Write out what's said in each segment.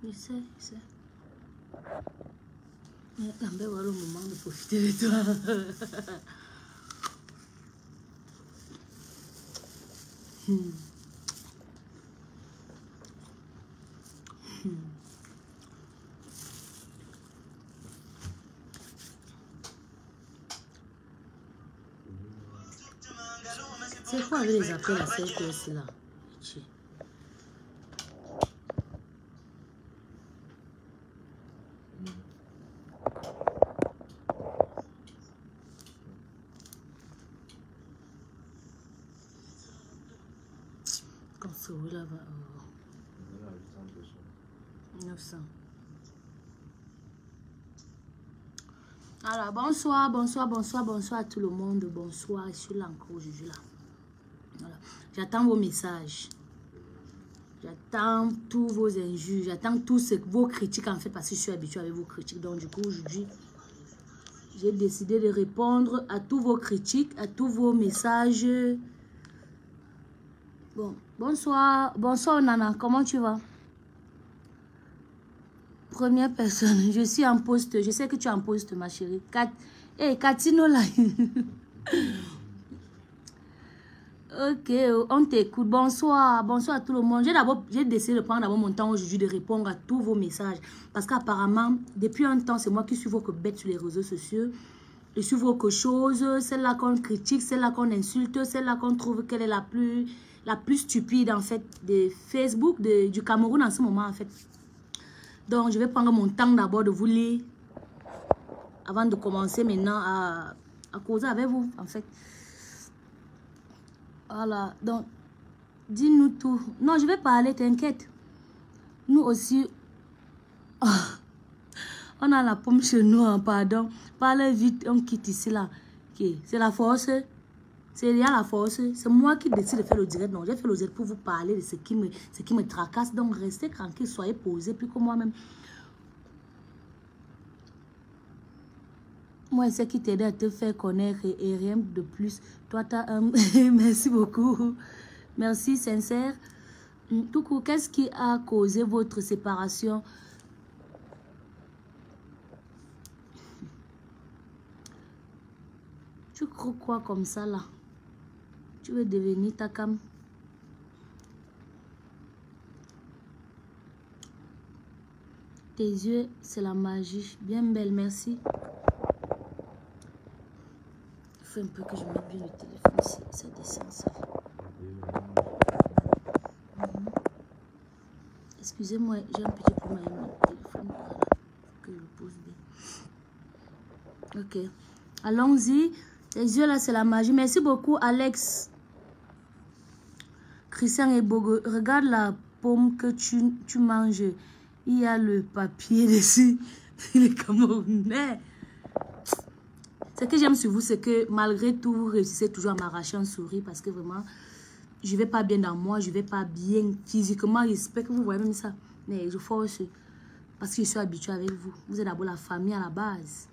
Je sais. Mais on va voir le moment de profiter de toi. C'est quoi avec les appels à 5 heures là? Là-bas. 900. Alors, bonsoir à tout le monde. Bonsoir, je suis là encore aujourd'hui là. Voilà. J'attends vos messages. J'attends tous vos injures. J'attends tous vos critiques en fait parce que je suis habituée avec vos critiques. Donc du coup, aujourd'hui, j'ai décidé de répondre à tous vos critiques, à tous vos messages. Bon, bonsoir Nana, comment tu vas? Première personne, je suis en poste, je sais que tu es en poste ma chérie. Katino là. Ok, on t'écoute. Bonsoir à tout le monde. J'ai décidé de prendre d'abord mon temps aujourd'hui de répondre à tous vos messages. Parce qu'apparemment, depuis un temps, c'est moi qui suis vos bêtes sur les réseaux sociaux. Je suis vos choses, celle-là qu'on critique, celle-là qu'on insulte, celle-là qu'on trouve qu'elle est la plus stupide en fait de Facebook, du Cameroun en ce moment en fait. Donc je vais prendre mon temps d'abord de vous lire avant de commencer maintenant à causer avec vous en fait. Voilà, donc dis-nous tout. Non, je vais parler, t'inquiète. Nous aussi, on a la pomme chez nous, hein, pardon. Parlez vite, on quitte ici là. Okay. C'est la force. C'est lié à la force. C'est moi qui décide de faire le direct. Non, j'ai fait le direct pour vous parler de ce qui me tracasse. Donc, restez tranquille, soyez posés, plus que moi-même. Moi, c'est qui t'aide à te faire connaître et rien de plus. Toi, t'as un... Merci beaucoup. Merci, sincère. Tout court, qu'est-ce qui a causé votre séparation? Tu crois quoi comme ça, là? Tu veux devenir ta cam? Tes yeux, c'est la magie. Bien belle, merci. Il faut un peu que je mette bien le téléphone ici. Ça descend, ça. Excusez-moi, j'ai un petit problème avec mon téléphone. Voilà, que je pose bien. Ok. Allons-y. Les yeux là, c'est la magie. Merci beaucoup, Alex. Christian et Bogo. Regarde la pomme que tu manges. Il y a le papier dessus. Il est Camerounais. Ce que j'aime sur vous, c'est que malgré tout, vous réussissez toujours à m'arracher un sourire parce que vraiment, je ne vais pas bien dans moi, je ne vais pas bien physiquement, j'espère que vous voyez même ça. Mais je force parce que je suis habituée avec vous. Vous êtes d'abord la famille à la base.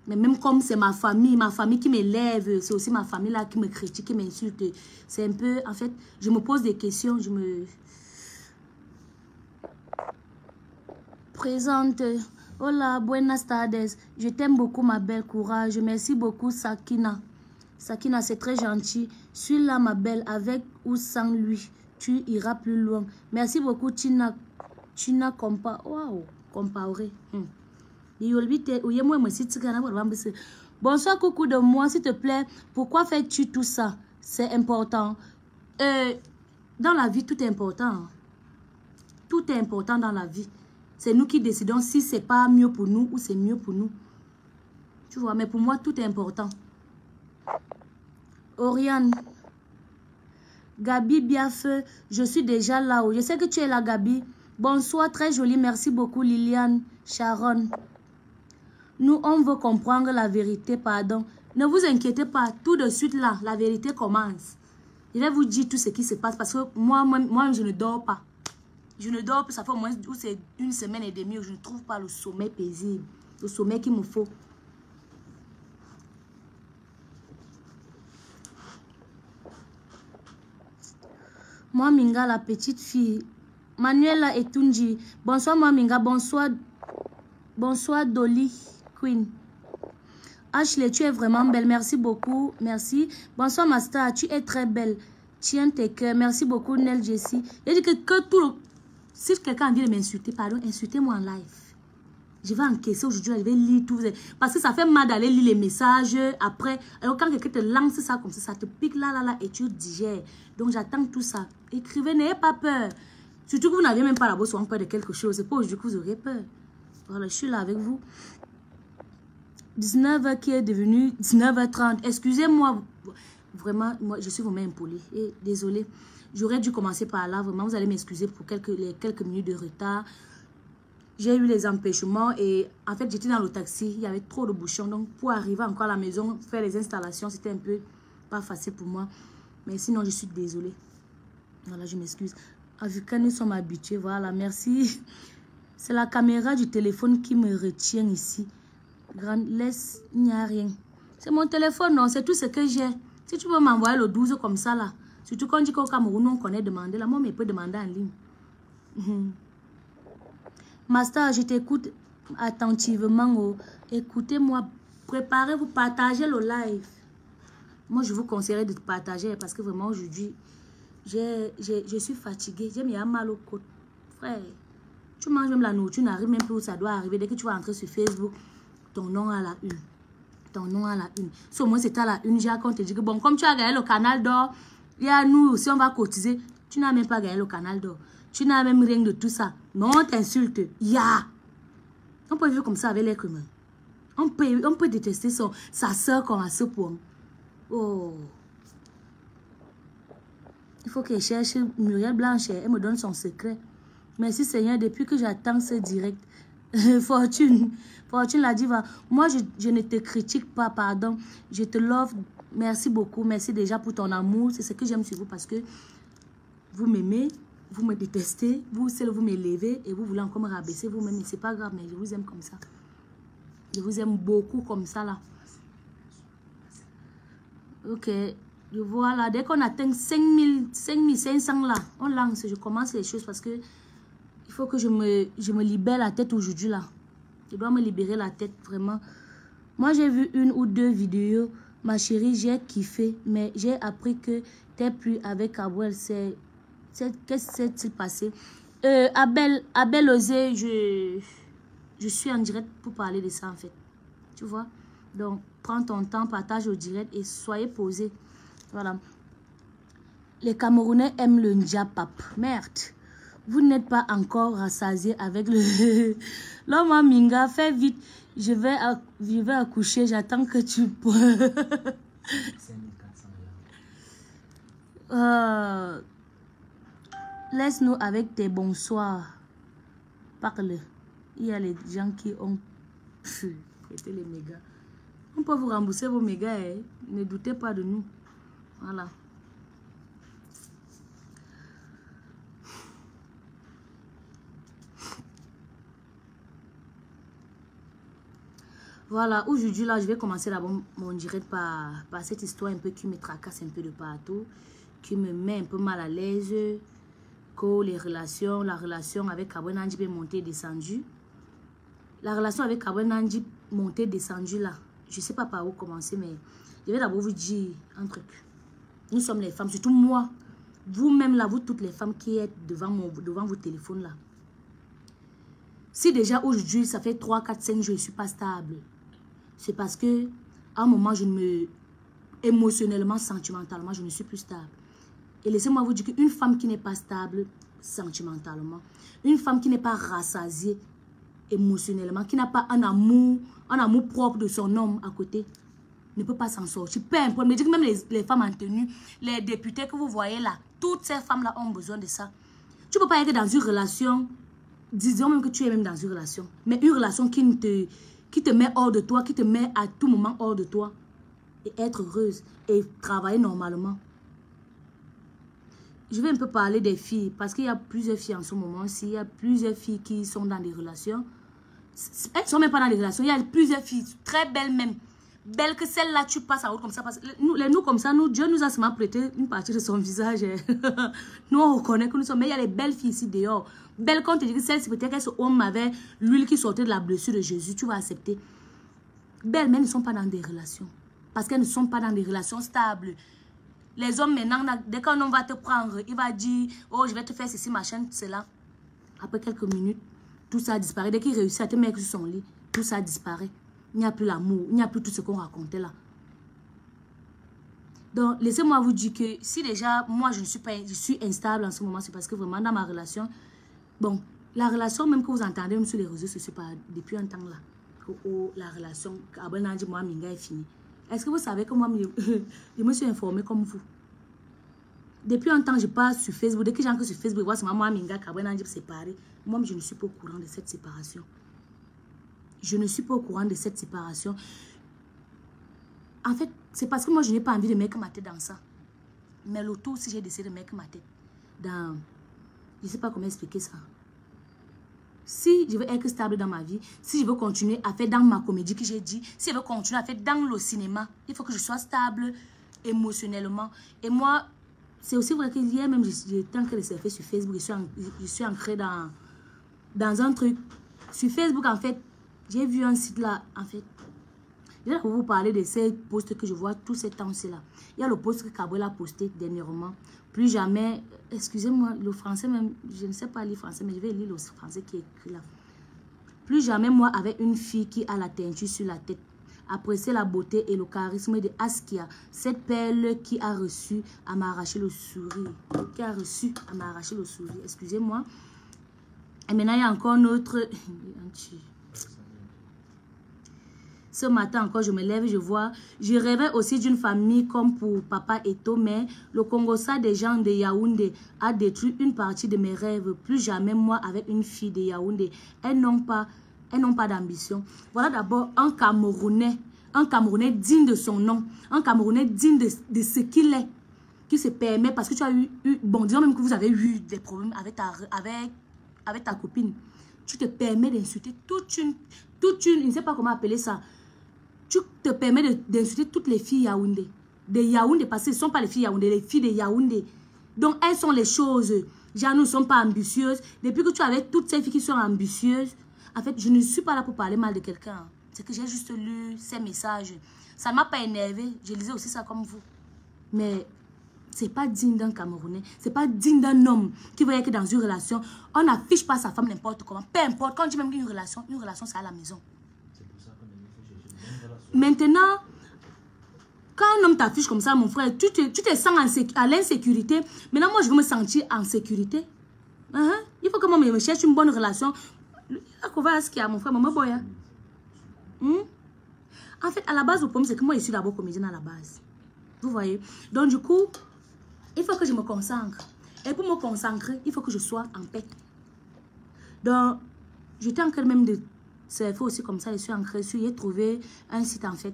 Mais même comme c'est ma famille qui m'élève, c'est aussi ma famille là qui me critique, qui m'insulte. C'est un peu, en fait, je me pose des questions, je me présente. Hola, buenas tardes. Je t'aime beaucoup, ma belle, courage. Merci beaucoup, Sakina. Sakina, c'est très gentil. Suis là, ma belle, avec ou sans lui. Tu iras plus loin. Merci beaucoup, Tina Compa. Waouh, comparé. Bonsoir, coucou de moi, s'il te plaît. Pourquoi fais-tu tout ça? C'est important. Dans la vie, tout est important. Tout est important dans la vie. C'est nous qui décidons si c'est pas mieux pour nous ou c'est mieux pour nous. Tu vois, mais pour moi, tout est important. Oriane. Gabi Biafeu, je suis déjà là-haut. Je sais que tu es là, Gabi. Bonsoir, très jolie. Merci beaucoup, Liliane. Sharon. Nous, on veut comprendre la vérité, pardon. Ne vous inquiétez pas, tout de suite là, la vérité commence. Je vais vous dire tout ce qui se passe parce que moi je ne dors pas. Je ne dors pas, ça fait au moins une semaine et demie où je ne trouve pas le sommeil paisible. Le sommeil qu'il me faut. Moi, Minga, la petite fille, Manuela Etunji. Bonsoir Maminga. Bonsoir. Bonsoir Dolly Queen. Ashley, tu es vraiment belle. Merci beaucoup. Merci. Bonsoir Master. Tu es très belle. Tiens tes cœurs. Merci beaucoup Nel Jessie. Il dit que tout le... Si quelqu'un vient de m'insulter, pardon, insultez-moi en live. Je vais encaisser aujourd'hui, je vais lire tout. Parce que ça fait mal d'aller lire les messages après. Alors quand quelqu'un te lance ça comme ça te pique là, et tu digères. Donc j'attends tout ça. Écrivez, n'ayez pas peur. Surtout que vous n'avez même pas la bosse ou peur de quelque chose. C'est pas aujourd'hui que vous aurez peur. Voilà, je suis là avec vous. 19h qui est devenu 19h30. Excusez-moi. Vraiment, moi, je suis vraiment impolie. Et désolée. J'aurais dû commencer par là. Vraiment, vous allez m'excuser pour les quelques minutes de retard. J'ai eu les empêchements et en fait, j'étais dans le taxi. Il y avait trop de bouchons. Donc, pour arriver encore à la maison, faire les installations, c'était un peu pas facile pour moi. Mais sinon, je suis désolée. Voilà, je m'excuse. Vu que nous sommes habitués, voilà, merci. C'est la caméra du téléphone qui me retient ici. Grande, laisse, il n'y a rien. C'est mon téléphone, non, c'est tout ce que j'ai. Si tu veux m'envoyer le 12 comme ça, là. Surtout quand on dit qu'au Cameroun, on connaît demander. Là, moi, mais peut demander en ligne. Master, je t'écoute attentivement. Oh. Écoutez-moi, préparez-vous, partagez le live. Moi, je vous conseillerais de partager parce que vraiment, aujourd'hui, je suis fatiguée. J'ai mis un mal au côte. Frère, tu manges même la nourriture, tu n'arrives même plus où ça doit arriver. Dès que tu vas entrer sur Facebook, ton nom à la une. Ton nom à la une. Si au moins c'est à la une, j'ai on te dit que bon, comme tu as gagné le canal d'or, il y a nous aussi, on va cotiser. Tu n'as même pas gagné le canal d'or. Tu n'as même rien de tout ça. Non, on t'insulte. On peut vivre comme ça avec l'être humain. On peut détester sa soeur comme à ce point. Oh. Il faut qu'elle cherche Muriel Blanchet. Elle me donne son secret. Merci Seigneur, depuis que j'attends ce direct. Fortune la diva. Moi, je ne te critique pas, pardon. Je te love. Merci beaucoup. Merci déjà pour ton amour. C'est ce que j'aime sur vous parce que vous m'aimez. Vous me détestez, vous seul vous m'élevez et vous voulez encore me rabaisser vous-même. Mais c'est pas grave, mais je vous aime comme ça. Je vous aime beaucoup comme ça là. Ok, je vois là. Dès qu'on atteint 5500 là, on lance. Je commence les choses parce que il faut que je me libère la tête aujourd'hui là. Je dois me libérer la tête vraiment. Moi j'ai vu 1 ou 2 vidéos. Ma chérie, j'ai kiffé, mais j'ai appris que t'es plus avec Abel. Qu'est-ce qui s'est-il passé? Abel Osé, je suis en direct pour parler de ça en fait. Tu vois? Donc, prends ton temps, partage au direct et soyez posés. Voilà. Les Camerounais aiment le Ndiapap. Merde. Vous n'êtes pas encore rassasié avec le... L'homme Minga, fais vite. Je vais accoucher, j'attends que tu... Laisse-nous avec tes bonsoirs. Parle. Il y a les gens qui ont prêté les mégas. On peut vous rembourser vos mégas. Hein? Ne doutez pas de nous. Voilà. Voilà. Aujourd'hui, là, je vais commencer d'abord mon direct par cette histoire un peu qui me tracasse un peu de partout. Qui me met un peu mal à l'aise. La relation avec Kabwe Nandji est montée et descendue. La relation avec Kabwe Nandji montée et descendue là. Je ne sais pas par où commencer, mais je vais d'abord vous dire un truc. Nous sommes les femmes, surtout moi. Vous-même là, vous toutes les femmes qui êtes devant vos téléphones là. Si déjà aujourd'hui, ça fait 3, 4, 5 jours, je ne suis pas stable. C'est parce que à un moment, émotionnellement, sentimentalement, je ne suis plus stable. Et laissez-moi vous dire qu'une femme qui n'est pas stable sentimentalement, une femme qui n'est pas rassasiée émotionnellement, qui n'a pas un amour propre de son homme à côté, ne peut pas s'en sortir. Peu importe, mais je dis que même les femmes en tenue, les députés que vous voyez là, toutes ces femmes-là ont besoin de ça. Tu ne peux pas être dans une relation, disons même que tu es même dans une relation, mais une relation qui te met hors de toi, qui te met à tout moment hors de toi, et être heureuse, et travailler normalement. Je vais un peu parler des filles, parce qu'il y a plusieurs filles en ce moment-ci. Il y a plusieurs filles qui sont dans des relations. Elles ne sont même pas dans des relations. Il y a plusieurs filles, très belles même. belle que celle-là, tu passes en route comme ça. Parce que nous comme ça, Dieu nous a seulement prêté une partie de son visage. Nous, on reconnaît que nous sommes. Mais il y a les belles filles ici dehors. Belle, quand on te dit que celle-ci, peut-être que ce homme avait l'huile qui sortait de la blessure de Jésus, tu vas accepter. Belles, mais elles ne sont pas dans des relations. Parce qu'elles ne sont pas dans des relations stables. Les hommes maintenant, dès qu'un homme va te prendre, il va dire, oh, je vais te faire ceci, machin, cela. Après quelques minutes, tout ça disparaît. Dès qu'il réussit à te mettre sur son lit, tout ça disparaît. Il n'y a plus l'amour, il n'y a plus tout ce qu'on racontait là. Donc, laissez-moi vous dire que si déjà, moi, je suis instable en ce moment, c'est parce que vraiment, dans ma relation, bon, la relation même que vous entendez même sur les réseaux sociaux depuis un temps là, que la relation, moi, Minga est finie. Est-ce que vous savez que moi, je me suis informée comme vous? Depuis un temps, je passe sur Facebook. Dès que j'entre sur Facebook, je vois c'est moi, Minga, Kabouenanji séparé. Moi, je ne suis pas au courant de cette séparation. Je ne suis pas au courant de cette séparation. En fait, c'est parce que moi, je n'ai pas envie de mettre ma tête dans ça. Mais l'auto aussi, j'ai décidé de mettre ma tête dans... Je ne sais pas comment expliquer ça. Si je veux être stable dans ma vie, si je veux continuer à faire dans ma comédie que j'ai dit, si je veux continuer à faire dans le cinéma, il faut que je sois stable émotionnellement. Et moi, c'est aussi vrai qu'hier même, j'étais en train de surfer sur Facebook, je suis ancrée dans un truc. Sur Facebook, en fait, j'ai vu un site là, en fait. Je vais vous parler de ces posts que je vois tous ces temps-ci là. Il y a le post que Kabouela a posté dernièrement. Plus jamais, excusez-moi, le français même, je ne sais pas lire français, mais je vais lire le français qui est écrit là. Plus jamais moi avec une fille qui a la teinture sur la tête. Apprécier la beauté et le charisme de Askia, cette perle qui a reçu à m'arracher le sourire. Qui a reçu à m'arracher le sourire, excusez-moi. Et maintenant, il y a encore un autre... Ce matin encore, je me lève, je rêvais aussi d'une famille comme pour Papa Eto, mais le Congossa des gens de Yaoundé a détruit une partie de mes rêves. Plus jamais moi avec une fille de Yaoundé. Elles n'ont pas d'ambition. Voilà d'abord un Camerounais digne de son nom, un Camerounais digne de ce qu'il est, qui se permet, parce que tu as eu bon, disons même que vous avez eu des problèmes avec ta copine, tu te permets d'insulter toute une, je ne sais pas comment appeler ça, tu te permets d'insulter toutes les filles Yaoundé. Des Yaoundé, parce que ce ne sont pas les filles Yaoundé, les filles de Yaoundé. Donc, elles sont les choses. Genre, nous ne sommes pas ambitieuses. Depuis que tu es avec toutes ces filles qui sont ambitieuses, en fait, je ne suis pas là pour parler mal de quelqu'un. C'est que j'ai juste lu ces messages. Ça ne m'a pas énervé. Je lisais aussi ça comme vous. Mais ce n'est pas digne d'un Camerounais. Ce n'est pas digne d'un homme qui veut être dans une relation. On n'affiche pas sa femme n'importe comment. Peu importe. Quand on dit même une relation, c'est à la maison. Maintenant, quand un homme t'affiche comme ça, mon frère, tu te sens à l'insécurité. Maintenant, moi, je veux me sentir en sécurité. Il faut que moi, je me cherche une bonne relation. À ce qu'il y a, mon frère, maman boya. En fait, à la base, le problème, c'est que moi, je suis d'abord comédienne à la base. Vous voyez? Donc, du coup, il faut que je me concentre. Et pour me concentrer, il faut que je sois en paix. Donc, j'étais en train même de surfer aussi comme ça. Je suis ancrée sur. J'ai trouvé un site, en fait.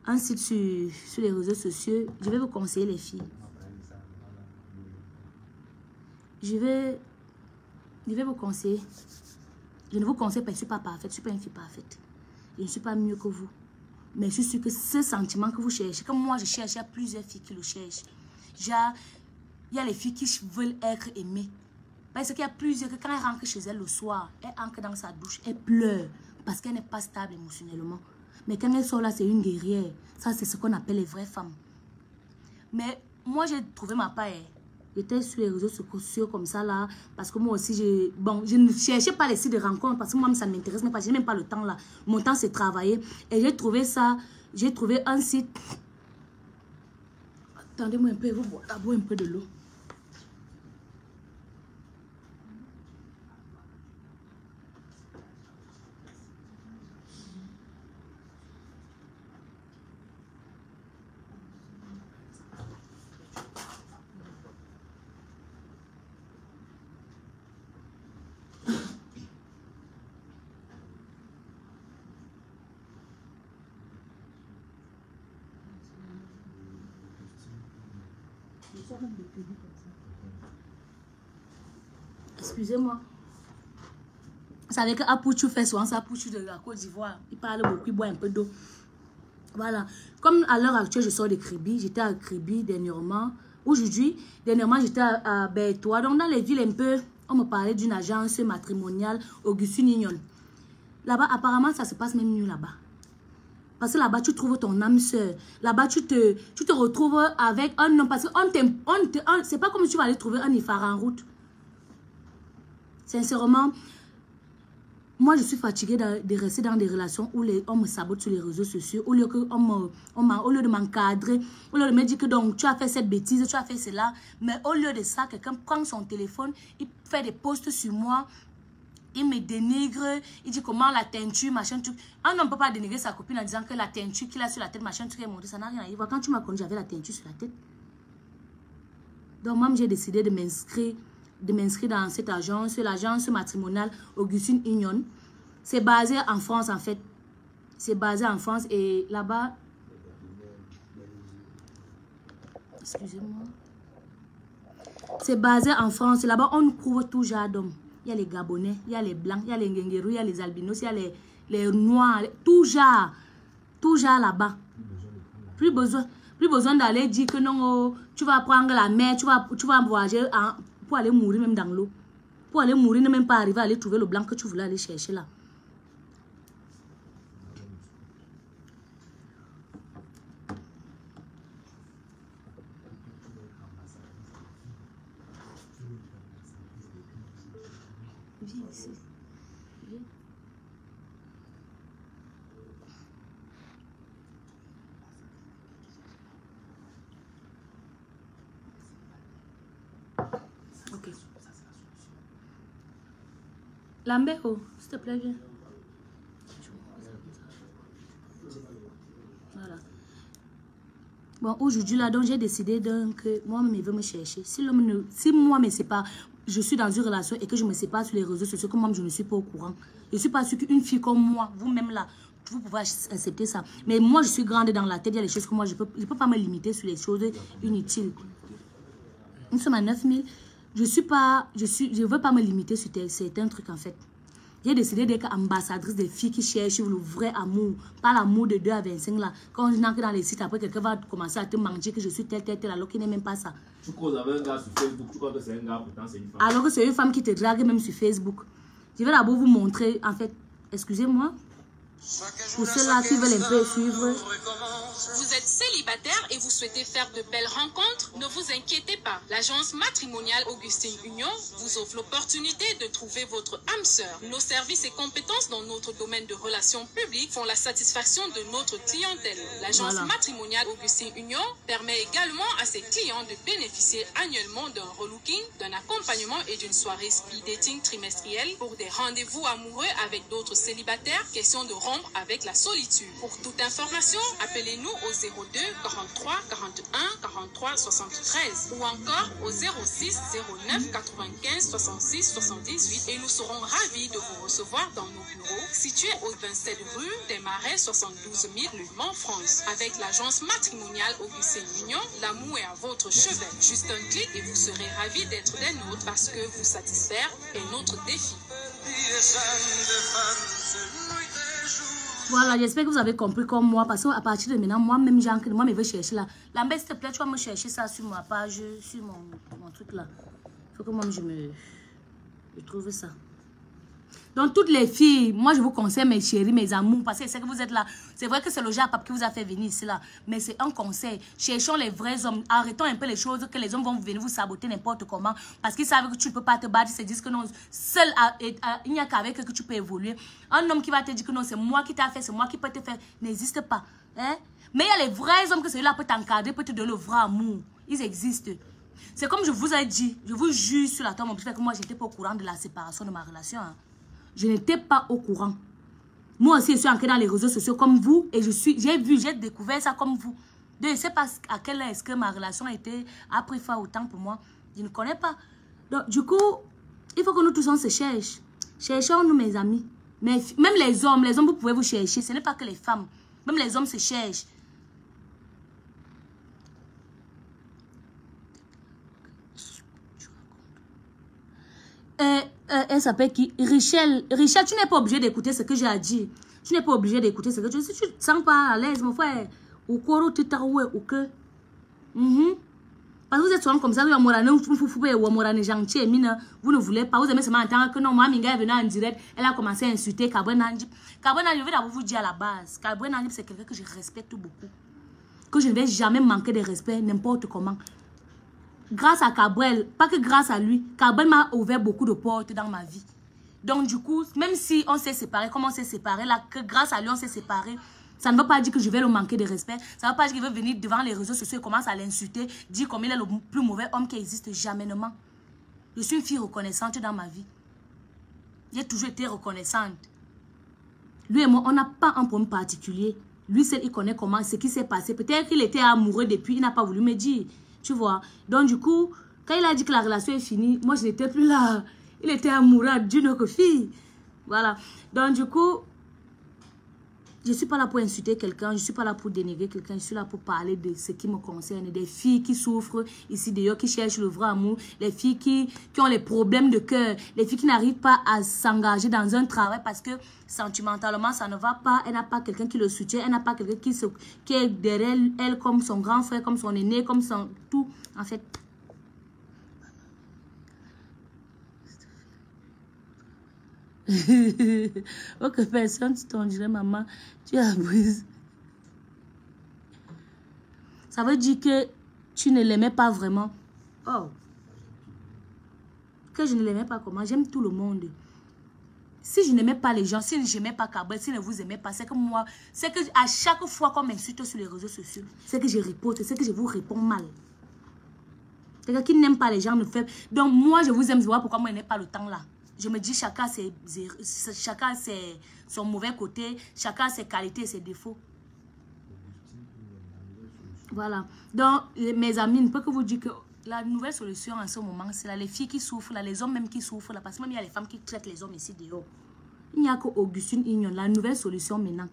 Un site sur les réseaux sociaux. Je vais vous conseiller les filles. Je vais vous conseiller. Je ne vous conseille pas, je ne suis pas parfaite. Je ne suis pas une fille parfaite. Je ne suis pas mieux que vous. Mais je suis sûre que ce sentiment que vous cherchez, comme moi je cherche, il y a plusieurs filles qui le cherchent. Genre, il y a les filles qui veulent être aimées. Parce qu'il y a plusieurs que quand elles rentrent chez elles le soir, elles entrent dans sa douche, elles pleurent. Parce qu'elle n'est pas stable émotionnellement. Mais quand elles sont là, c'est une guerrière. Ça, c'est ce qu'on appelle les vraies femmes. Mais moi, j'ai trouvé ma part. J'étais sur les réseaux sociaux comme ça là. Parce que moi aussi, je ne cherchais pas les sites de rencontres. Parce que moi, ça ne m'intéresse même pas. Je n'ai même pas le temps là. Mon temps, c'est travailler. Et j'ai trouvé ça. J'ai trouvé un site. Attendez-moi un peu. Vous boire un peu de l'eau. Excusez-moi. Vous savez que Apouchou fait souvent ça, Apouchou de la Côte d'Ivoire. Il parle beaucoup, il boit un peu d'eau. Voilà. Comme à l'heure actuelle, je sors de Kribi. J'étais à Kribi dernièrement. Aujourd'hui, dernièrement, j'étais à Bertois. Donc, dans les villes un peu, on me parlait d'une agence matrimoniale, Augustine Ignon. Là-bas, apparemment, ça se passe même mieux là-bas. Parce que là-bas, tu trouves ton âme sœur. Là-bas, tu te retrouves avec un homme. Parce que c'est pas comme si tu vas aller trouver un Ifar en route. Sincèrement, moi, je suis fatiguée de rester dans des relations où on me sabote sur les réseaux sociaux. Au lieu de m'encadrer, au lieu de me dire que donc, tu as fait cette bêtise, tu as fait cela. Mais au lieu de ça, quelqu'un prend son téléphone, il fait des posts sur moi. Il me dénigre, il dit comment la teinture, machin, truc. Un homme ne peut pas dénigrer sa copine en disant que la teinture qu'il a sur la tête, machin, truc est monté. Ça n'a rien à voir. Quand tu m'as connu, j'avais la teinture sur la tête. Donc, moi, j'ai décidé de m'inscrire dans cette agence, l'agence matrimoniale Augustine Ignon. C'est basé en France, en fait. C'est basé en France et là-bas... Excusez-moi. C'est basé en France. Là-bas, on trouve tout genre d'hommes. Il y a les Gabonais, il y a les Blancs, il y a les Ngenguerou, il y a les Albinos, il y a les Noirs. Tout genre là-bas. Plus besoin d'aller dire que non, oh, tu vas prendre la mer, tu vas voyager pour aller mourir même dans l'eau. Pour aller mourir, ne même pas arriver à aller trouver le blanc que tu voulais aller chercher là. Viens ici. Viens. Ok. Lambert, s'il te plaît, viens. Voilà. Bon, aujourd'hui, là, donc j'ai décidé que moi-même, il veut me chercher. Si moi, me sépare, je suis dans une relation et que je me sépare sur les réseaux sociaux, que moi, je ne suis pas au courant. Je ne suis pas sûre qu'une fille comme moi, vous-même là, vous pouvez accepter ça. Mais moi, je suis grande dans la tête. Il y a des choses que moi, je peux pas me limiter sur les choses inutiles. Nous sommes à 9000. Je ne veux pas me limiter sur certains trucs, en fait. J'ai décidé d'être ambassadrice des filles qui cherchent le vrai amour. Pas l'amour de 2 à 25 là. Quand je n'entre dans les sites, après quelqu'un va commencer à te mentir que je suis tel, alors qu'il n'est même pas ça. Tu causes avec un gars sur Facebook, tu crois que c'est un gars, pourtant c'est une femme. Alors que c'est une femme qui te drague même sur Facebook. Je vais d'abord vous montrer, en fait, excusez-moi. Pour ceux-là qui veulent un peu suivre. Vous êtes célibataire et vous souhaitez faire de belles rencontres? Ne vous inquiétez pas. L'agence matrimoniale Augustine Union vous offre l'opportunité de trouver votre âme sœur. Nos services et compétences dans notre domaine de relations publiques font la satisfaction de notre clientèle. L'agence matrimoniale Augustine Union permet également à ses clients de bénéficier annuellement d'un relooking, d'un accompagnement et d'une soirée speed dating trimestrielle pour des rendez-vous amoureux avec d'autres célibataires. Question de rompre avec la solitude. Pour toute information, appelez-nous au 02 43 41 43 73 ou encore au 06 09 95 66 78 et nous serons ravis de vous recevoir dans nos bureaux situés au 27 rue des Marais 72 000 Le Mans, France. Avec l'agence matrimoniale Augustine Union, l'amour est à votre chevet. Juste un clic et vous serez ravis d'être des nôtres parce que vous satisfaire est notre défi. Voilà, j'espère que vous avez compris comme moi, parce qu'à partir de maintenant, moi-même, j'ai moi, je veux chercher là. Lambert, s'il te plaît, tu vas me chercher ça sur ma page, sur mon truc là. Il faut que moi, je trouve ça. Donc, toutes les filles, moi, je vous conseille, mes chéris, mes amours, parce que c'est que vous êtes là. C'est vrai que c'est le genre qui vous a fait venir ici, là. Mais c'est un conseil. Cherchons les vrais hommes. Arrêtons un peu les choses que les hommes vont venir vous saboter n'importe comment. Parce qu'ils savent que tu ne peux pas te battre. Ils se disent que non, seul, il n'y a qu'avec eux que tu peux évoluer. Un homme qui va te dire que non, c'est moi qui t'ai fait, c'est moi qui peux te faire, n'existe pas. Hein? Mais il y a les vrais hommes que celui-là peut t'encadrer, peut te donner le vrai amour. Ils existent. C'est comme je vous ai dit, je vous jure sur la tombe, que moi, je n'étais pas au courant de la séparation de ma relation. Hein. Je n'étais pas au courant. Moi aussi, je suis entrée dans les réseaux sociaux comme vous et j'ai découvert ça comme vous. Je ne sais pas à quelle est-ce que ma relation a pris fin autant pour moi. Je ne connais pas. Donc, du coup, il faut que nous tous on se cherche. Cherchons-nous, mes amis. Mais même les hommes, vous pouvez vous chercher. Ce n'est pas que les femmes. Même les hommes se cherchent. elle s'appelle qui? Richelle. Richelle, tu n'es pas obligé d'écouter ce que j'ai à dire. Tu n'es pas obligé d'écouter ce que tu dis. Si tu te sens pas à l'aise, mon frère, ou quoi, ou que. Parce que vous êtes souvent comme ça, vous ne voulez pas, vous aimez seulement entendre que non, moi, Minga est venue en direct, elle a commencé à insulter Kaboué Nandip. Kaboué Nandip, je vais d'abord vous dire à la base, Kaboué Nandip, c'est quelqu'un que je respecte beaucoup. Que je ne vais jamais manquer de respect, n'importe comment. Grâce à Kaboué, pas que grâce à lui, Kaboué m'a ouvert beaucoup de portes dans ma vie. Donc du coup, même si on s'est séparés, comme on s'est séparés, là, que grâce à lui, on s'est séparés, ça ne veut pas dire que je vais le manquer de respect. Ça ne veut pas dire qu'il veut venir devant les réseaux sociaux et commence à l'insulter, dire comme il est le plus mauvais homme qui existe jamais. Je suis une fille reconnaissante dans ma vie. J'ai toujours été reconnaissante. Lui et moi, on n'a pas un problème particulier. Lui seul, il connaît comment, ce qui s'est passé. Peut-être qu'il était amoureux depuis, il n'a pas voulu me dire. Tu vois. Donc du coup, quand il a dit que la relation est finie, moi je n'étais plus là. Il était amoureux d'une autre fille. Voilà. Donc du coup, je ne suis pas là pour insulter quelqu'un, je ne suis pas là pour dénigrer quelqu'un, je suis là pour parler de ce qui me concerne. Des filles qui souffrent ici d'ailleurs, qui cherchent le vrai amour, les filles qui ont les problèmes de cœur, les filles qui n'arrivent pas à s'engager dans un travail parce que sentimentalement ça ne va pas, elle n'a pas quelqu'un qui le soutient, elle n'a pas quelqu'un qui est derrière elle comme son grand frère, comme son aîné, comme son tout. En fait, ok, personne, tu t'en dirais, maman, tu as brisé. Ça veut dire que tu ne l'aimais pas vraiment. Oh. Que je ne l'aimais pas comment? J'aime tout le monde. Si je n'aimais pas les gens, si je n'aimais pas Kaboué, si je ne vous aimais pas, c'est que moi, c'est que à chaque fois qu'on m'insulte sur les réseaux sociaux, c'est que je riposte, c'est que je vous réponds mal. Quelqu'un qui n'aime pas les gens me fait. Donc moi, je vous aime, je vois pourquoi moi, je n'ai pas le temps là. Je me dis, chacun c'est son mauvais côté, chacun ses qualités et ses défauts. Voilà. Donc, mes amis, ne peux que vous dire que la nouvelle solution en ce moment, c'est là, les filles qui souffrent, là, les hommes même qui souffrent, là, parce que même il y a les femmes qui traitent les hommes ici dehors. Il n'y a que Augustine Ignon, la nouvelle solution maintenant.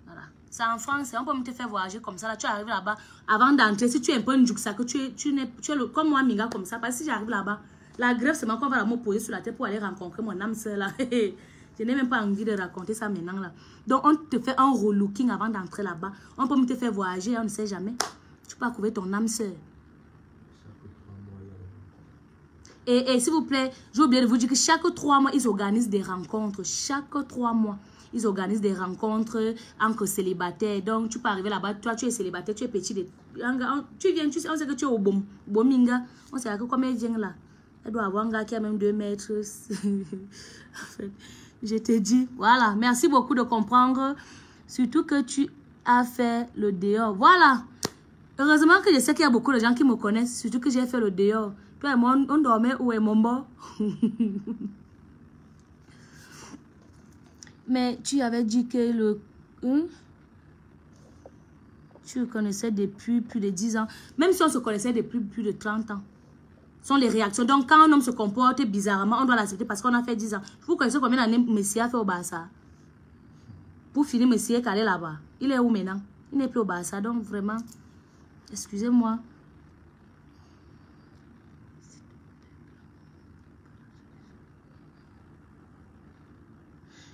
Voilà. C'est en France, on peut me te faire voyager comme ça, là, tu arrives là-bas, avant d'entrer, si tu es un peu une juxa, que tu es comme moi, Minga, comme ça, parce que si j'arrive là-bas, la grève, c'est moi qu'on va me poser sur la tête pour aller rencontrer mon âme sœur là. Je n'ai même pas envie de raconter ça maintenant là. Donc, on te fait un relooking avant d'entrer là-bas. On peut me te faire voyager, on ne sait jamais. Tu peux trouver ton âme sœur. Et s'il vous plaît, j'ai oublié de vous dire que chaque 3 mois, ils organisent des rencontres. Chaque 3 mois, ils organisent des rencontres entre célibataires. Donc, tu peux arriver là-bas. Toi, tu es célibataire, tu es petit. Tu viens, on sait que tu es au Bominga. On sait que comme elle vient là. Elle doit avoir un gars qui a même 2 mètres. En fait, je te dis, voilà. Merci beaucoup de comprendre. Surtout que tu as fait le dehors. Voilà. Heureusement que je sais qu'il y a beaucoup de gens qui me connaissent. Surtout que j'ai fait le dehors. Toi et moi, on dormait où est mon beau? Mais tu avais dit que le... tu le connaissais depuis plus de 10 ans. Même si on se connaissait depuis plus de 30 ans. Sont les réactions. Donc, quand un homme se comporte bizarrement, on doit l'accepter parce qu'on a fait 10 ans. Vous connaissez combien d'années Messie a fait au Barça? Pour finir, Messie est allé là-bas. Il est où maintenant? Il n'est plus au Barça. Donc, vraiment, excusez-moi.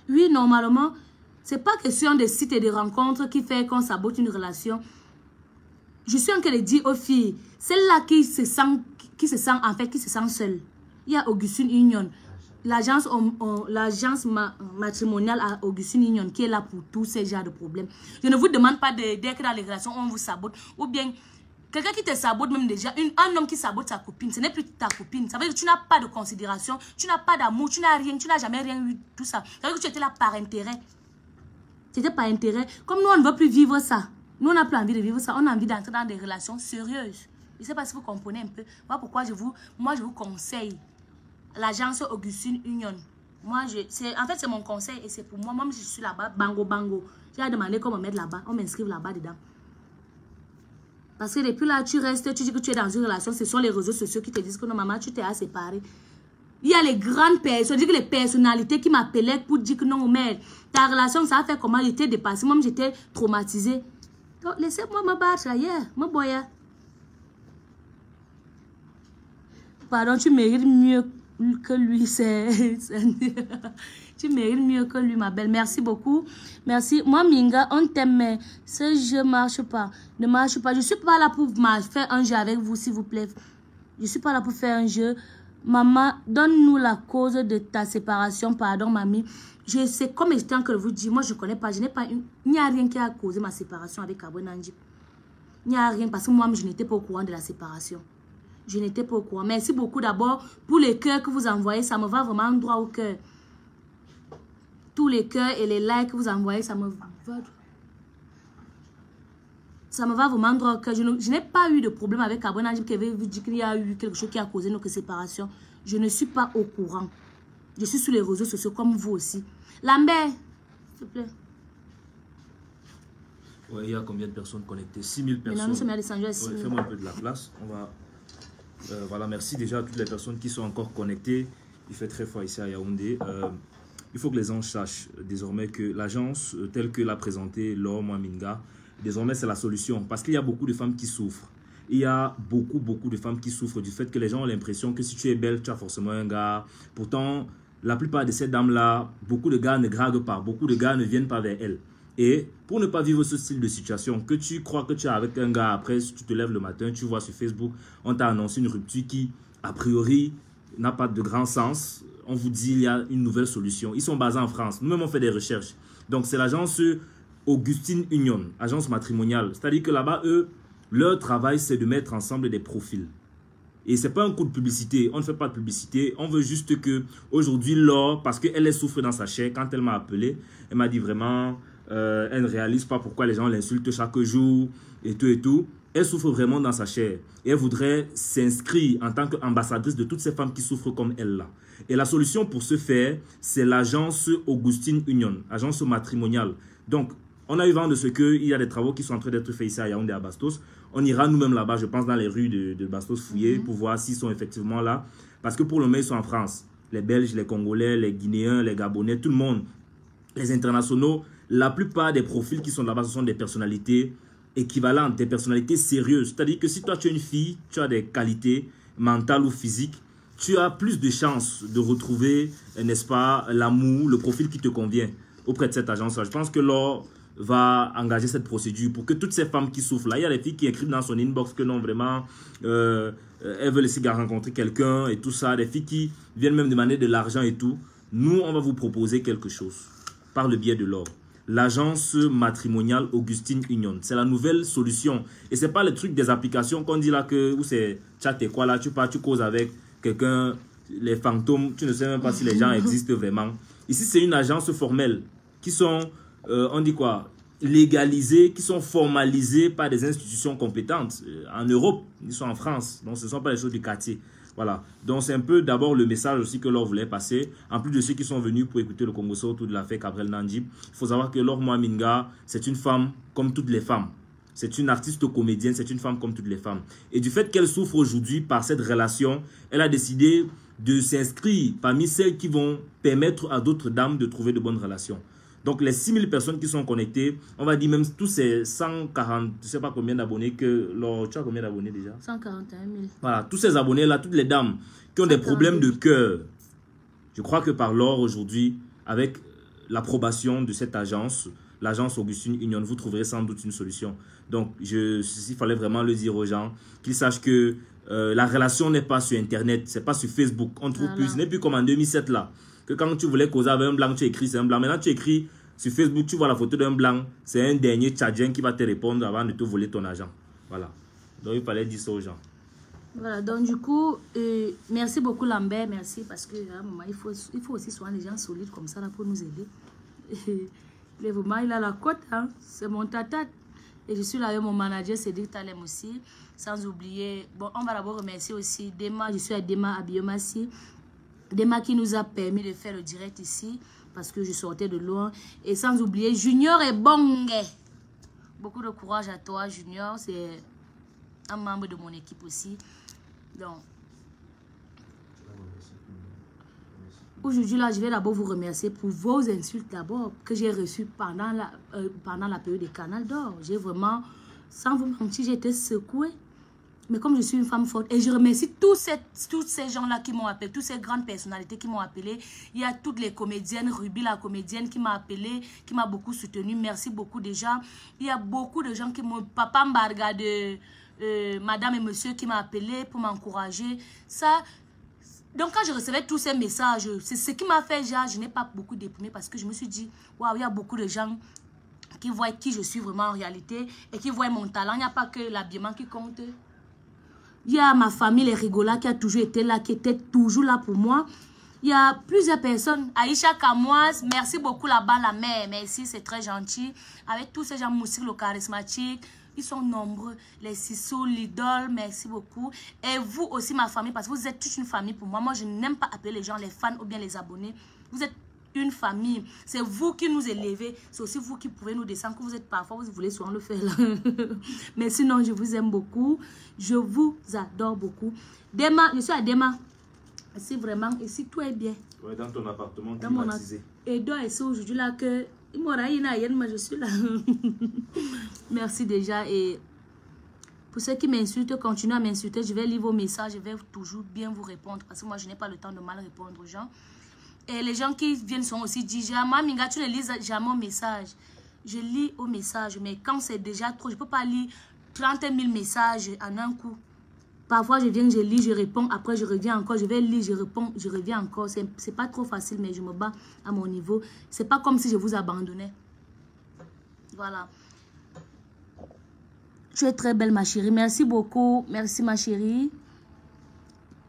Oui, normalement, c'est pas question de sites et de rencontres qui fait qu'on sabote une relation. Je suis en train de dire aux filles, celle-là qui se sent seule. Il y a Augustine Ignon, l'agence matrimoniale à Augustine Ignon qui est là pour tous ces genres de problèmes. Je ne vous demande pas dès que dans les relations on vous sabote ou bien quelqu'un qui te sabote même déjà, un homme qui sabote sa copine, ce n'est plus ta copine. Ça veut dire que tu n'as pas de considération, tu n'as pas d'amour, tu n'as rien, tu n'as jamais rien eu, tout ça. Ça veut dire que tu étais là par intérêt. C'était par intérêt. Comme nous, on ne veut plus vivre ça. Nous, on n'a plus envie de vivre ça. On a envie d'entrer dans des relations sérieuses. Je ne sais pas si vous comprenez un peu. Voilà pourquoi je vous conseille l'agence Augustine Union. En fait, c'est mon conseil et c'est pour moi. Moi, je suis là-bas, bango. J'ai demandé qu'on me mette là-bas. On m'inscrive là-bas dedans. Parce que depuis là, tu restes, tu dis que tu es dans une relation. Ce sont les réseaux sociaux qui te disent que non, maman, tu t'es à séparer. Il y a les grandes personnes, je dis que les personnalités qui m'appelaient pour dire que non, mais ta relation, ça a fait comment? J'étais dépassée. Moi, j'étais traumatisée. Donc, laissez-moi me battre ailleurs, me boyer. Pardon, tu mérites mieux. que lui, c'est... Tu mérites mieux que lui, ma belle. Merci beaucoup. Merci. Moi, Minga, on t'aime, mais ce jeu marche pas. Ne marche pas. Je suis pas là pour faire un jeu avec vous, s'il vous plaît. Je suis pas là pour faire un jeu. Maman, donne-nous la cause de ta séparation. Pardon, mamie. Je sais, comme étant que vous dis, moi, je connais pas. Je n'ai pas une... Il n'y a rien qui a causé ma séparation avec Abou Nandji. Il n'y a rien, parce que moi, je n'étais pas au courant de la séparation. Je n'étais pas au courant. Merci beaucoup d'abord pour les cœurs que vous envoyez. Ça me va vraiment droit au cœur. Tous les cœurs et les likes que vous envoyez, ça me va vraiment droit au cœur. Je n'ai pas eu de problème avec Abou Nandji qui avait dit qu'il y a eu quelque chose qui a causé notre séparation. Je ne suis pas au courant. Je suis sur les réseaux sociaux comme vous aussi. Lambert, s'il te plaît. Ouais, il y a combien de personnes connectées? 6000 personnes. Maintenant, nous sommes à descendu à 6000. Fais-moi un peu de la place. On va... voilà, merci déjà à toutes les personnes qui sont encore connectées. Il fait très froid ici à Yaoundé. Il faut que les gens sachent désormais que l'agence telle que l'a présentée Laure Mwaminga, désormais c'est la solution. Parce qu'il y a beaucoup de femmes qui souffrent. Il y a beaucoup de femmes qui souffrent du fait que les gens ont l'impression que si tu es belle, tu as forcément un gars. Pourtant, la plupart de ces dames-là, beaucoup de gars ne draguent pas. Beaucoup de gars ne viennent pas vers elles. Et pour ne pas vivre ce style de situation, que tu crois que tu es avec un gars, après si tu te lèves le matin, tu vois sur Facebook, on t'a annoncé une rupture qui, a priori, n'a pas de grand sens. On vous dit il y a une nouvelle solution. Ils sont basés en France. Nous-mêmes, on fait des recherches. Donc, c'est l'agence Augustine Union, agence matrimoniale. C'est-à-dire que là-bas, eux, leur travail, c'est de mettre ensemble des profils. Et ce n'est pas un coup de publicité. On ne fait pas de publicité. On veut juste que, aujourd'hui, Laure, parce qu'elle souffre dans sa chair, quand elle m'a appelé, elle m'a dit vraiment, elle ne réalise pas pourquoi les gens l'insultent chaque jour et tout et tout. Elle souffre vraiment dans sa chair. Et elle voudrait s'inscrire en tant qu'ambassadrice de toutes ces femmes qui souffrent comme elle là. Et la solution pour ce faire, c'est l'agence Augustine Union, agence matrimoniale. Donc, on a eu vent de ce qu'il y a des travaux qui sont en train d'être faits ici à Yaoundé, à Bastos. On ira nous-mêmes là-bas, je pense, dans les rues de Bastos fouiller pour voir s'ils sont effectivement là. Parce que pour le moment, ils sont en France. Les Belges, les Congolais, les Guinéens, les Gabonais, tout le monde. Les internationaux, la plupart des profils qui sont là-bas, ce sont des personnalités équivalentes, des personnalités sérieuses. C'est-à-dire que si toi, tu es une fille, tu as des qualités mentales ou physiques, tu as plus de chances de retrouver, n'est-ce pas, l'amour, le profil qui te convient auprès de cette agence-là. Je pense que Laure va engager cette procédure pour que toutes ces femmes qui souffrent là, il y a des filles qui écrivent dans son inbox que non, vraiment, elles veulent essayer de rencontrer quelqu'un et tout ça, des filles qui viennent même demander de l'argent et tout. Nous, on va vous proposer quelque chose par le biais de Laure. L'agence matrimoniale Augustine Union. C'est la nouvelle solution. Et ce n'est pas le truc des applications qu'on dit là que, où c'est chat et quoi là, tu pars, tu causes avec quelqu'un, les fantômes, tu ne sais même pas si les gens existent vraiment. Ici, c'est une agence formelle qui sont, on dit quoi, légalisées, qui sont formalisées par des institutions compétentes. En Europe, ils sont en France, donc ce ne sont pas les choses du quartier. Voilà, donc c'est un peu d'abord le message aussi que Laure voulait passer. En plus de ceux qui sont venus pour écouter le Congo Soul, tout de l'affaire Gabriel Nandji, il faut savoir que Laure Mwaminga, c'est une femme comme toutes les femmes. C'est une artiste comédienne, c'est une femme comme toutes les femmes. Et du fait qu'elle souffre aujourd'hui par cette relation, elle a décidé de s'inscrire parmi celles qui vont permettre à d'autres dames de trouver de bonnes relations. Donc les 6000 personnes qui sont connectées, on va dire même tous ces 140, je ne sais pas combien d'abonnés que... Tu as combien d'abonnés déjà? 141 000. Voilà, tous ces abonnés-là, toutes les dames qui ont des problèmes de cœur. Je crois que par Laure aujourd'hui, avec l'approbation de cette agence, l'agence Augustine Union, vous trouverez sans doute une solution. Donc, il fallait vraiment le dire aux gens, qu'ils sachent que la relation n'est pas sur Internet, c'est pas sur Facebook. On trouve plus, ce n'est plus comme en 2007 là. Que quand tu voulais causer avec un blanc, tu écris c'est un blanc. Maintenant, tu écris sur Facebook, tu vois la photo d'un blanc, c'est un dernier tchadien qui va te répondre avant de te voler ton argent. Voilà. Donc, il fallait dire ça aux gens. Voilà, donc du coup, merci beaucoup Lambert, merci parce que à un moment, il faut aussi souvent des gens solides comme ça là pour nous aider. Et vraiment, il a la cote, hein? C'est mon tata. Et je suis là avec mon manager Cédric Talem aussi, sans oublier, bon, on va d'abord remercier aussi Dema, je suis à Dema à Biomassi. Dema qui nous a permis de faire le direct ici, parce que je sortais de loin. Et sans oublier Junior et Bongue. Beaucoup de courage à toi Junior, c'est un membre de mon équipe aussi. Donc, aujourd'hui, là, je vais d'abord vous remercier pour vos insultes d'abord que j'ai reçues pendant la période des Canal d'Or. J'ai vraiment, sans vous mentir, j'ai été secouée. Mais comme je suis une femme forte, et je remercie tous ces gens-là qui m'ont appelé, toutes ces grandes personnalités qui m'ont appelé. Il y a toutes les comédiennes, Ruby la comédienne qui m'a appelé, qui m'a beaucoup soutenue. Merci beaucoup déjà. Il y a beaucoup de gens qui m'ont... Papa Mbarga de Madame et Monsieur qui m'a appelé pour m'encourager. Ça... Donc quand je recevais tous ces messages, c'est ce qui m'a fait, genre, je n'ai pas beaucoup déprimé parce que je me suis dit, waouh, il y a beaucoup de gens qui voient qui je suis vraiment en réalité et qui voient mon talent. Il n'y a pas que l'habillement qui compte. Il y a ma famille, les rigolas, qui a toujours été là, qui était toujours là pour moi. Il y a plusieurs personnes. Aïcha Kamoise, merci beaucoup là-bas, la mère. Merci, c'est très gentil. Avec tous ces gens, Moussik, le charismatique. Ils sont nombreux. Les Sissou, l'idole, merci beaucoup. Et vous aussi, ma famille, parce que vous êtes toute une famille pour moi. Moi, je n'aime pas appeler les gens les fans ou bien les abonnés. Vous êtes une famille. C'est vous qui nous élevez. C'est aussi vous qui pouvez nous descendre. Que vous êtes parfois, vous voulez souvent le faire là. Mais sinon, je vous aime beaucoup. Je vous adore beaucoup. Dema, je suis à Dema. Ici, vraiment, ici, tout est bien. Ouais, dans ton appartement dans climatisé. Et donc, ici, aujourd'hui, là, que... Moi, je suis là. Merci déjà. Et pour ceux qui m'insultent, continuez à m'insulter. Je vais lire vos messages. Je vais toujours bien vous répondre. Parce que moi, je n'ai pas le temps de mal répondre aux gens. Et les gens qui viennent sont aussi dit, Maman Minga, tu ne lis jamais au message. Je lis au message. Mais quand c'est déjà trop, je ne peux pas lire 30 000 messages en un coup. Parfois, je viens, je lis, je réponds. Après, je reviens encore. Je vais lire, je réponds, je reviens encore. C'est pas trop facile, mais je me bats à mon niveau. C'est pas comme si je vous abandonnais. Voilà. Tu es très belle, ma chérie. Merci beaucoup. Merci, ma chérie.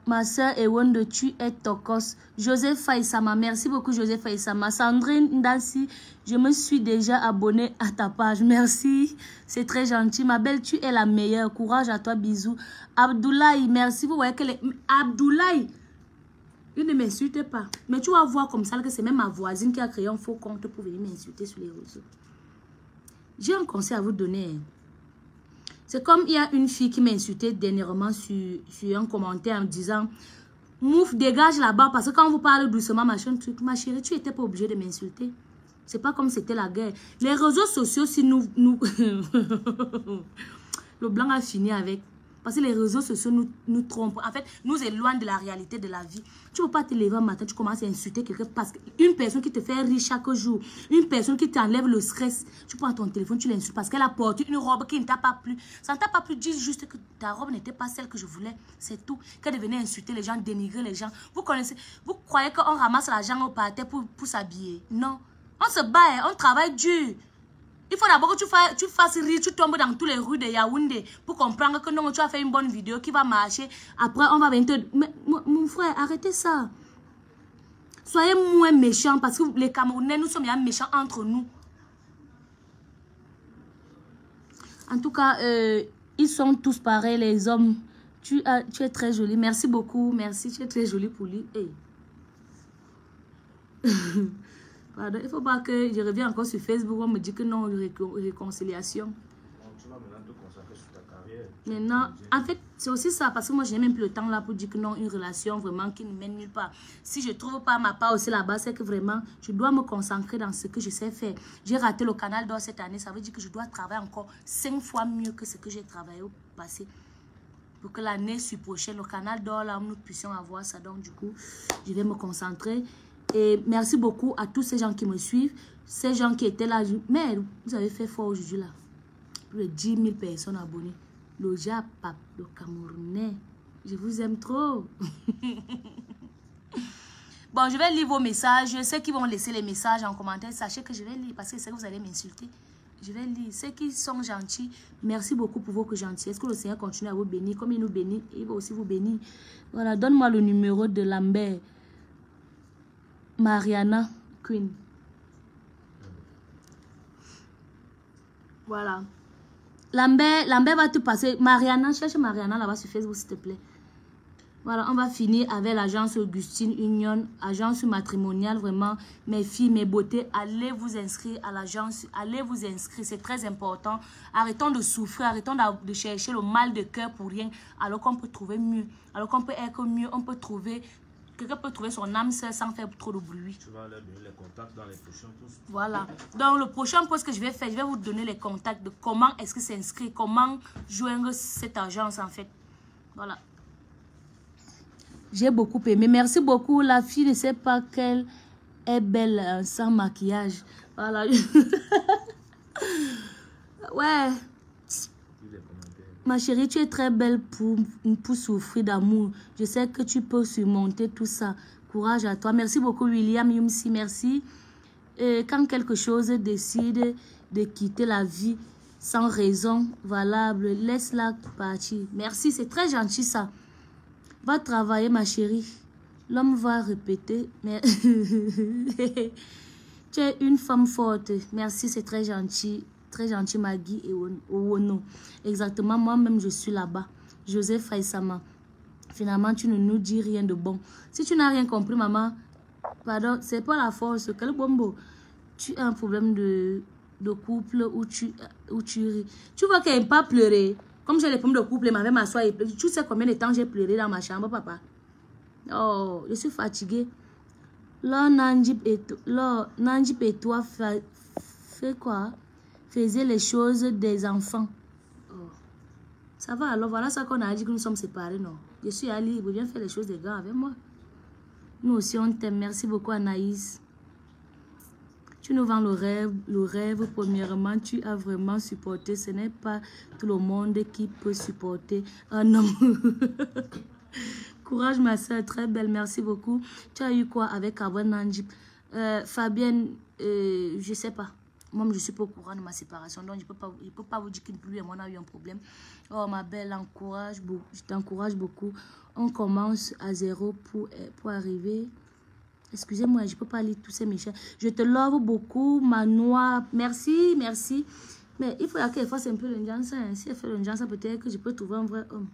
Ma soeur Ewonde, tu es tokos. Joseph Faïsama, merci beaucoup, Joseph Faïsama. Sandrine Ndassi, je me suis déjà abonnée à ta page. Merci, c'est très gentil. Ma belle, tu es la meilleure. Courage à toi, bisous. Abdoulaye, merci. Vous voyez que les... Abdoulaye, il ne m'insulte pas. Mais tu vas voir comme ça que c'est même ma voisine qui a créé un faux compte pour venir m'insulter sur les réseaux. J'ai un conseil à vous donner. C'est comme il y a une fille qui m'a insulté dernièrement sur un commentaire en me disant « Mouf, dégage là-bas parce que quand vous parlez doucement, machin, truc, ma chérie, tu n'étais pas obligée de m'insulter. C'est pas comme c'était la guerre. Les réseaux sociaux, si nous... Le blanc a fini avec... Parce que les réseaux sociaux nous trompent. En fait, nous éloignent de la réalité de la vie. Tu ne peux pas te lever un matin, tu commences à insulter quelqu'un parce qu'une personne qui te fait rire chaque jour, une personne qui t'enlève le stress, tu prends ton téléphone, tu l'insultes parce qu'elle a porté une robe qui ne t'a pas plu. Ça ne t'a pas plu, dis juste que ta robe n'était pas celle que je voulais. C'est tout. Qu'elle devenait insulter les gens, dénigrer les gens. Vous connaissez, vous croyez qu'on ramasse l'argent au parterre pour s'habiller? Non. On se bat, on travaille dur. Il faut d'abord que tu fasses rire, tu tombes dans tous les rues de Yaoundé pour comprendre que non, tu as fait une bonne vidéo qui va marcher. Après, on va venir te... Mais, mon frère, arrêtez ça. Soyez moins méchants parce que les Camerounais, nous sommes bien méchants entre nous. En tout cas, ils sont tous pareils, les hommes. Tu es très jolie. Merci beaucoup. Merci, tu es très jolie pour lui. Hey. Pardon, il ne faut pas que je revienne encore sur Facebook. On me dit que non, réconciliation. Non, tu vas maintenant te concentrer sur ta carrière. Maintenant, en fait, c'est aussi ça. Parce que moi, je n'ai même plus le temps là pour dire que non, une relation vraiment qui ne mène nulle part. Si je ne trouve pas ma part aussi là-bas, c'est que vraiment, je dois me concentrer dans ce que je sais faire. J'ai raté le canal d'or cette année. Ça veut dire que je dois travailler encore 5 fois mieux que ce que j'ai travaillé au passé. Pour que l'année prochaine, le canal d'or, là, nous puissions avoir ça. Donc, du coup, je vais me concentrer. Et merci beaucoup à tous ces gens qui me suivent, ces gens qui étaient là. Mais vous avez fait fort aujourd'hui là. Plus de 10 000 personnes abonnées. Le Japap, le Camerounais. Je vous aime trop. Bon, je vais lire vos messages. Ceux qui vont laisser les messages en commentaire, sachez que je vais lire parce que c'est que vous allez m'insulter. Je vais lire. Ceux qui sont gentils, merci beaucoup pour vos gentillesses. Que le Seigneur continue à vous bénir. Comme il nous bénit, il va aussi vous bénir. Voilà, donne-moi le numéro de Lambert. Mariana Queen. Voilà. Lambert va te passer. Mariana, cherche Mariana là-bas sur Facebook, s'il te plaît. Voilà, on va finir avec l'agence Augustine Union, agence matrimoniale, vraiment. Mes filles, mes beautés, allez vous inscrire à l'agence. Allez vous inscrire, c'est très important. Arrêtons de souffrir, arrêtons de chercher le mal de cœur pour rien. Alors qu'on peut trouver mieux. Alors qu'on peut être mieux, on peut trouver... Quelqu'un peut trouver son âme sœur sans faire trop de bruit. Tu vas leur donner les contacts dans les prochains posts. Voilà. Donc, le prochain post que je vais faire, je vais vous donner les contacts de comment est-ce que s'inscrire, comment joindre cette agence en fait. Voilà. J'ai beaucoup aimé. Merci beaucoup. La fille ne sait pas qu'elle est belle sans maquillage. Voilà. Ouais. Ma chérie, tu es très belle pour souffrir d'amour. Je sais que tu peux surmonter tout ça. Courage à toi. Merci beaucoup, William Yumsi. Merci. Et quand quelque chose décide de quitter la vie sans raison valable, laisse-la partir. Merci, c'est très gentil ça. Va travailler, ma chérie. L'homme va répéter. Mais tu es une femme forte. Merci, c'est très gentil. Très gentil, Maggie et Owono. Exactement, moi-même, je suis là-bas. Joseph Faisama. Finalement, tu ne nous dis rien de bon. Si tu n'as rien compris, maman, pardon, c'est pas la force. Quel bombo. Tu as un problème de couple où tu ris. Tu vois qu'elle n'aime pas pleurer. Comme j'ai les problèmes de couple, elle m'avait m'asseoir et pleurer. Tu sais combien de temps j'ai pleuré dans ma chambre, papa? Oh, je suis fatiguée. Là, Nanjip et toi, fais quoi? Faisait les choses des enfants. Oh. Ça va alors, voilà ça qu'on a dit que nous sommes séparés, non? Je suis allée, vous viens faire les choses des gars avec moi. Nous aussi, on t'aime. Merci beaucoup, Anaïs. Tu nous vends le rêve. Premièrement, tu as vraiment supporté. Ce n'est pas tout le monde qui peut supporter un homme. Courage, ma soeur, très belle. Merci beaucoup. Tu as eu quoi avec Abou Nanjip? Fabienne, je sais pas. Moi, je suis pas au courant de ma séparation, donc je peux pas vous dire que lui et moi on a eu un problème. Oh, ma belle, je t'encourage beaucoup. On commence à zéro pour arriver. Excusez-moi, je peux pas lire tous ces méchants. Je te love beaucoup, Manoa. Merci, merci. Mais il faut qu'elle fasse un peu l'indjance. Si elle fait l'indjance, peut-être que je peux trouver un vrai homme.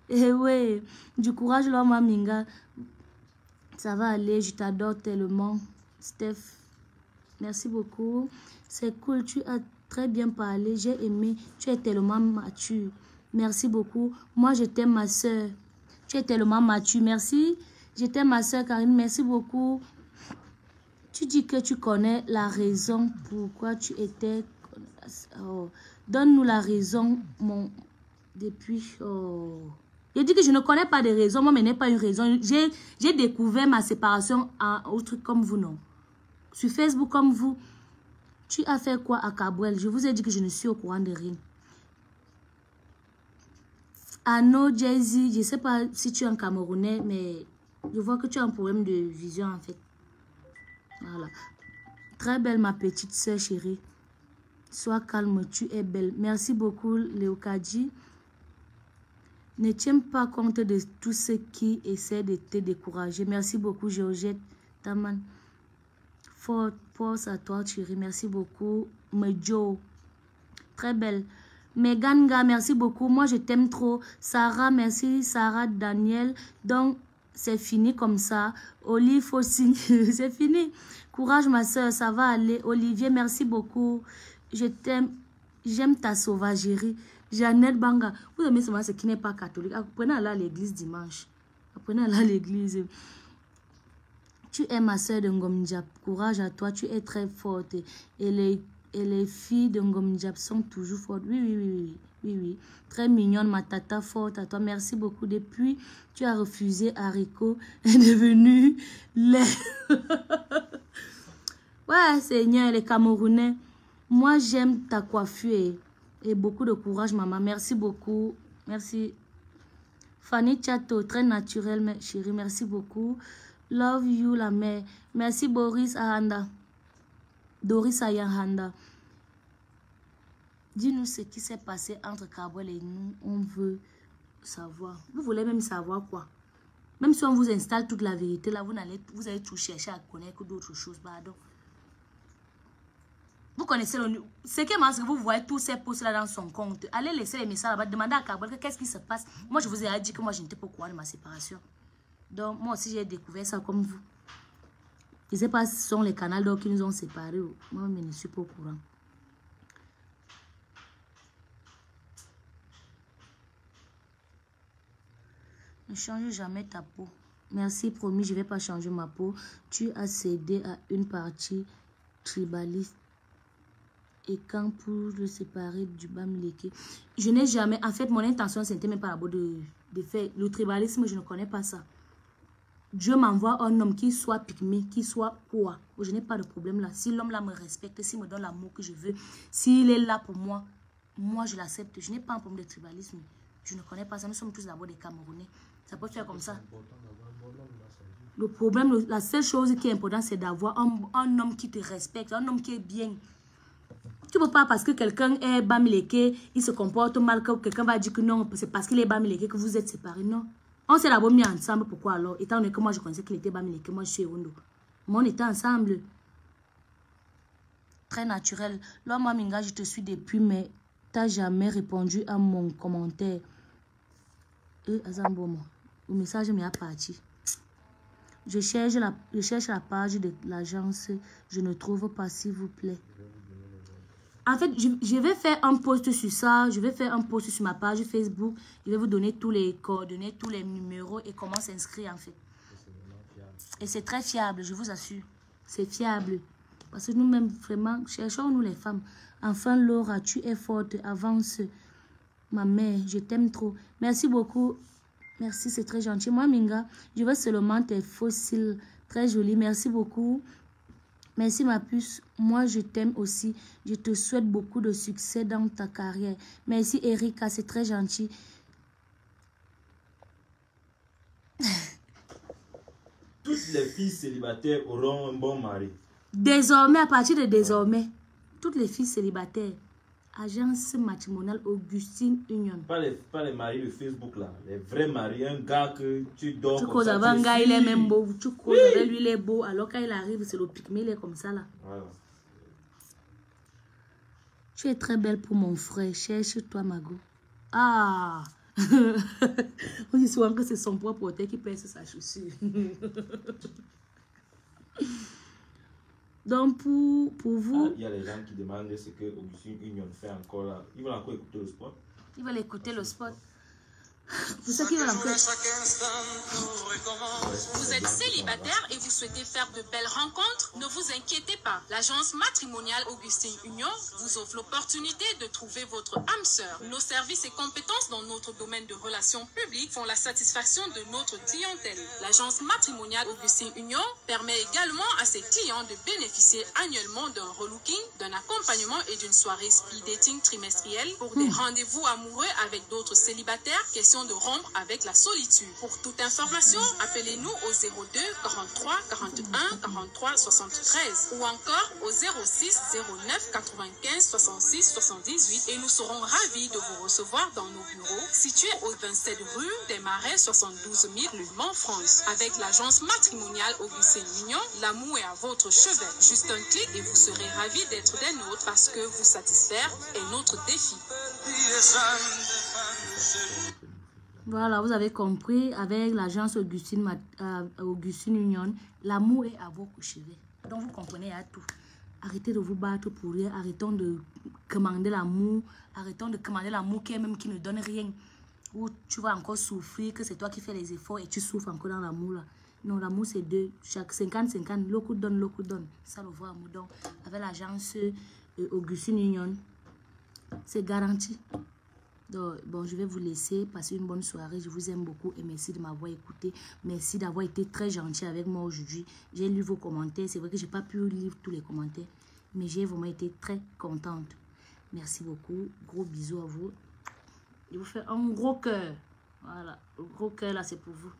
Eh oui, du courage, l'homme Minga. Ça va aller, je t'adore tellement, Steph. Merci beaucoup. C'est cool, tu as très bien parlé. J'ai aimé. Tu es tellement mature. Merci beaucoup. Moi, je t'aime, ma soeur. Tu es tellement mature. Merci. Je t'aime, ma soeur Karine. Merci beaucoup. Tu dis que tu connais la raison pourquoi tu étais... Oh. Donne-nous la raison, depuis... Oh. Je dis que je ne connais pas de raison. Moi, mais n'est pas une raison. J'ai découvert ma séparation à autre comme vous, non? Sur Facebook comme vous, tu as fait quoi à Cabouel? Je vous ai dit que je ne suis au courant de rien. Arnaud, Jay-Z, je ne sais pas si tu es un Camerounais, mais je vois que tu as un problème de vision en fait. Voilà. Très belle ma petite soeur chérie. Sois calme, tu es belle. Merci beaucoup Léocadie. Ne tiens pas compte de tous ceux qui essaient de te décourager. Merci beaucoup Georgette Taman. Force à toi, chérie. Merci beaucoup. Mejo. Très belle. Meganga, merci beaucoup. Moi, je t'aime trop. Sarah, merci. Sarah, Daniel. Donc, c'est fini comme ça. Olive aussi. C'est fini. Courage, ma soeur. Ça va aller. Olivier, merci beaucoup. Je t'aime. J'aime ta sauvagerie. Jeannette Banga. Vous aimez seulement ce qui n'est pas catholique. Apprenez à aller à l'église dimanche. Apprenez à aller à l'église. Tu es ma soeur de Ngomjap. Courage à toi, tu es très forte. Et les filles de Ngomjap sont toujours fortes. Oui. Très mignonne, ma tata, forte à toi. Merci beaucoup. Depuis, tu as refusé haricot est devenu lait. Ouais, Seigneur, les Camerounais. Moi, j'aime ta coiffure et beaucoup de courage, maman. Merci beaucoup. Merci. Fanny Chateau, très naturelle, chérie. Merci beaucoup. Love you, la mère. Merci, Boris Ahanda. Doris Ayahanda. Dis-nous ce qui s'est passé entre Cabouel et nous. On veut savoir. Vous voulez même savoir quoi? Même si on vous installe toute la vérité, là, vous allez tout chercher à connaître d'autres choses. Pardon. Vous connaissez le... C'est que vous voyez tous ces posts-là dans son compte. Allez laisser les messages là-bas. Demandez à Cabouel qu'est-ce qui se passe. Moi, je vous ai dit que moi, je n'étais pas au courant de ma séparation. Donc, moi aussi, j'ai découvert ça comme vous. Je ne sais pas si ce sont les canaux qui nous ont séparés. Moi, je ne suis pas au courant. Ne change jamais ta peau. Merci, promis, je ne vais pas changer ma peau. Tu as cédé à une partie tribaliste Et quand pour le séparer du Bamileke? Je n'ai jamais... En fait, mon intention, c'était même pas là-bas de faire le tribalisme. Je ne connais pas ça. Dieu m'envoie un homme qui soit pygmée, qui soit quoi. Je n'ai pas de problème là. Si l'homme là me respecte, s'il me donne l'amour que je veux, s'il est là pour moi, moi je l'accepte. Je n'ai pas un problème de tribalisme. Je ne connais pas ça. Nous sommes tous d'abord des Camerounais. Ça peut faire comme ça. Le problème, la seule chose qui est importante, c'est d'avoir un homme qui te respecte, un homme qui est bien. Tu ne peux pas, parce que quelqu'un est Bamileke, il se comporte mal, que quelqu'un va dire que non, c'est parce qu'il est Bamileke que vous êtes séparés. Non. On s'est d'abord mis ensemble. Pourquoi alors? Étant donné que moi je connaissais qu'il était Bamileke, moi je suis Ewondo. Mais on était ensemble. Très naturel. Là, moi, Minga, je te suis depuis, mais tu n'as jamais répondu à mon commentaire. Azambomo, le message m'est parti. Je cherche la page de l'agence. Je ne trouve pas, s'il vous plaît. En fait, je vais faire un post sur ça. Je vais faire un post sur ma page Facebook. Je vais vous donner tous les coordonnées, tous les numéros et comment s'inscrire en fait. Et c'est très fiable, je vous assure. C'est fiable. Parce que nous-mêmes, vraiment, cherchons-nous les femmes. Enfin, Laura, tu es forte. Avance. Ma mère, je t'aime trop. Merci beaucoup. Merci, c'est très gentil. Moi, Minga, je veux seulement tes fossiles. Très jolis. Merci beaucoup. Merci ma puce, moi je t'aime aussi. Je te souhaite beaucoup de succès dans ta carrière. Merci Erika, c'est très gentil. Toutes les filles célibataires auront un bon mari. Désormais, à partir de désormais, toutes les filles célibataires, agence matrimoniale Augustine Union. Pas les maris de Facebook là, les vrais maris, un gars que tu dors. Tu causes avec un gars, il est même beau. Tu causes avec lui, il est beau. Alors quand il arrive, c'est le pygmée, il est comme ça là. Voilà. Tu es très belle pour mon frère. Cherche-toi, Mago. Ah! On dit souvent que c'est son propre hôtel qui pèse sa chaussure. Donc, pour vous... Il y a les gens qui demandent ce que Augustine Union fait encore là. Ils veulent encore écouter le spot. Ils veulent écouter le spot. Pour ceux qui veulent encore... Vous êtes célibataire et vous souhaitez faire de belles rencontres? Ne vous inquiétez pas. L'agence matrimoniale Augustine Union vous offre l'opportunité de trouver votre âme sœur. Nos services et compétences dans notre domaine de relations publiques font la satisfaction de notre clientèle. L'agence matrimoniale Augustine Union permet également à ses clients de bénéficier annuellement d'un relooking, d'un accompagnement et d'une soirée speed dating trimestrielle pour des rendez-vous amoureux avec d'autres célibataires. Question de rompre avec la solitude. Pour toute information, appelez-nous au 02 43 41 43 73 ou encore au 06 09 95 66 78 et nous serons ravis de vous recevoir dans nos bureaux situés au 27 rue des Marais 72 000 Le Mans, France. Avec l'agence matrimoniale Augustine Union, l'amour est à votre chevet. Juste un clic et vous serez ravis d'être des nôtres parce que vous satisfaire est notre défi. Voilà, vous avez compris, avec l'agence Augustine Union, l'amour est à vos cheveux. Donc vous comprenez à tout. Arrêtez de vous battre pour rien, arrêtons de commander l'amour, arrêtons de commander l'amour qui ne donne rien. Ou tu vas encore souffrir, que c'est toi qui fais les efforts et tu souffres encore dans l'amour là. Non, l'amour c'est deux, chaque 50-50, l'autre donne. Ça le vrai amour. Donc avec l'agence Augustine Union, c'est garanti. Donc, bon, je vais vous laisser passer une bonne soirée. Je vous aime beaucoup et merci de m'avoir écouté. Merci d'avoir été très gentil avec moi aujourd'hui. J'ai lu vos commentaires. C'est vrai que je n'ai pas pu lire tous les commentaires, mais j'ai vraiment été très contente. Merci beaucoup. Gros bisous à vous. Je vous fais un gros cœur. Voilà, le gros cœur là, c'est pour vous.